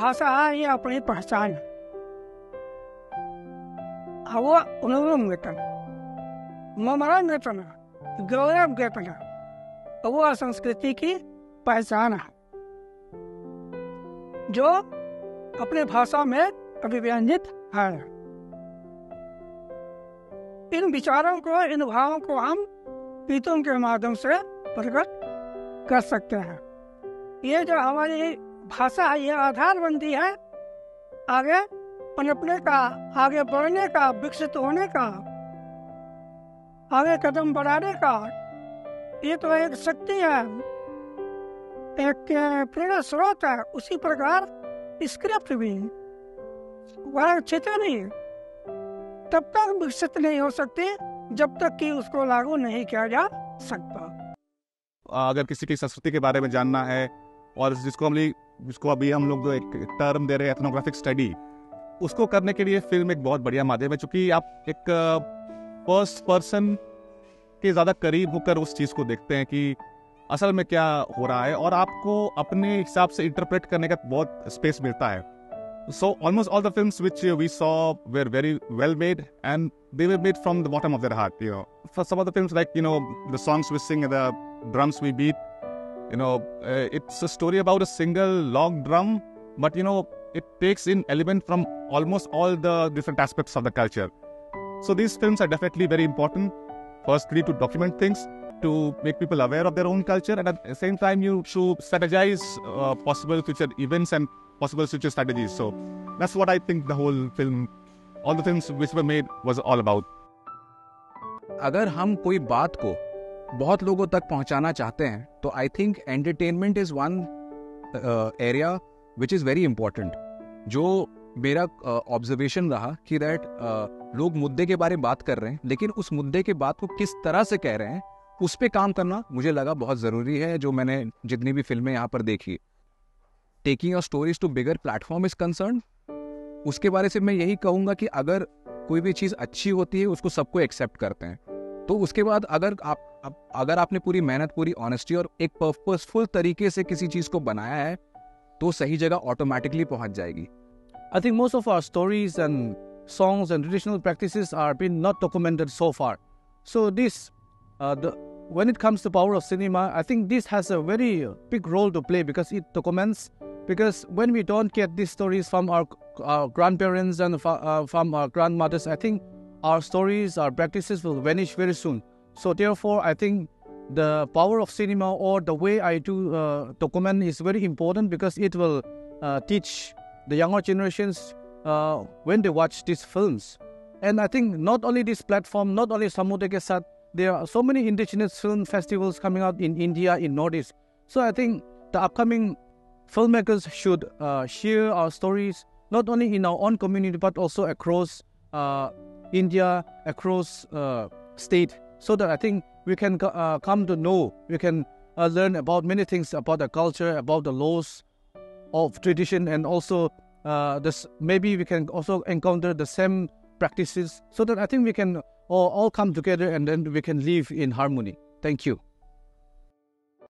भाषा है ये अपनी पहचान है। वो उन्नम वेतन ममरण वेतन गौरव वेतन वो संस्कृति की पहचान है जो अपनी भाषा में अभिव्यंजित है। इन विचारों को, इन भावों को हम गीतों के माध्यम से प्रकट कर सकते हैं। ये जो हमारी भाषा है ये आधार बनती है आगे पनपने का, आगे बढ़ने का, विकसित होने का, आगे कदम बढ़ाने का। ये तो एक शक्ति है, एक प्रेरणा स्रोत है। उसी प्रकार स्क्रिप्ट भी, वह चित्र भी तब तक विकसित नहीं हो सकती जब तक कि उसको लागू नहीं किया जा सकता। अगर किसी की संस्कृति के बारे में जानना है और जिसको अभी हम लोग एक टर्म दे रहे हैं एथनोग्राफिक स्टडी, उसको करने के लिए फिल्म एक बहुत बढ़िया माध्यम है, क्योंकि आप एक फर्स्ट पर्सन के ज़्यादा करीब होकर उस चीज़ को देखते हैं कि असल में क्या हो रहा है, और आपको अपने हिसाब से इंटरप्रेट करने का बहुत स्पेस मिलता है। So almost all the films which we saw were very well made, and they were made from the bottom of their heart. For some of the films, like the songs we sing and the drums we beat, it's a story about a single long drum, but it takes in element from almost all the different aspects of the culture. So these films are definitely very important. Firstly, to document things, to make people aware of their own culture, and at the same time, you should strategize possible future events and possible future strategies. So that's what I think the whole film, all the films which were made, was all about. अगर हम कोई बात को बहुत लोगों तक पहुंचाना चाहते हैं तो I think entertainment is one area which is very important. जो मेरा ऑब्जर्वेशन रहा कि दैट लोग मुद्दे के बारे में बात कर रहे हैं, लेकिन उस मुद्दे के बात को किस तरह से कह रहे हैं उस पे काम करना मुझे लगा बहुत ज़रूरी है। जो मैंने जितनी भी फिल्में यहाँ पर देखी, taking your stories to bigger platform is concern, उसके बारे से मैं यही कहूँगा कि अगर कोई भी चीज़ अच्छी होती है उसको सबको एक्सेप्ट करते हैं, तो उसके बाद अगर आपने पूरी मेहनत, पूरी ऑनेस्टी और एक पर्पसफुल तरीके से किसी चीज़ को बनाया है तो सही जगह ऑटोमेटिकली पहुंच जाएगी। I think most of our stories and songs and traditional practices are been not documented so far. So when it comes to power of cinema, I think this has a very big role to play because it documents. Because when we don't get these stories from our grandparents and from our grandmothers, I think our stories, our practices will vanish very soon. So therefore, I think the power of cinema or the way I do document is very important because it will teach the younger generations when they watch these films. And I think not only this platform, not only Samudra Ke Saath, there are so many indigenous film festivals coming out in India, in Northeast. So I think the upcoming filmmakers should share our stories, not only in our own community, but also across India, across state, so that I think we can come to know, we can learn about many things about the culture, about the laws of tradition, and also maybe we can also encounter the same practices, so that I think we can all come together and then we can live in harmony. Thank you.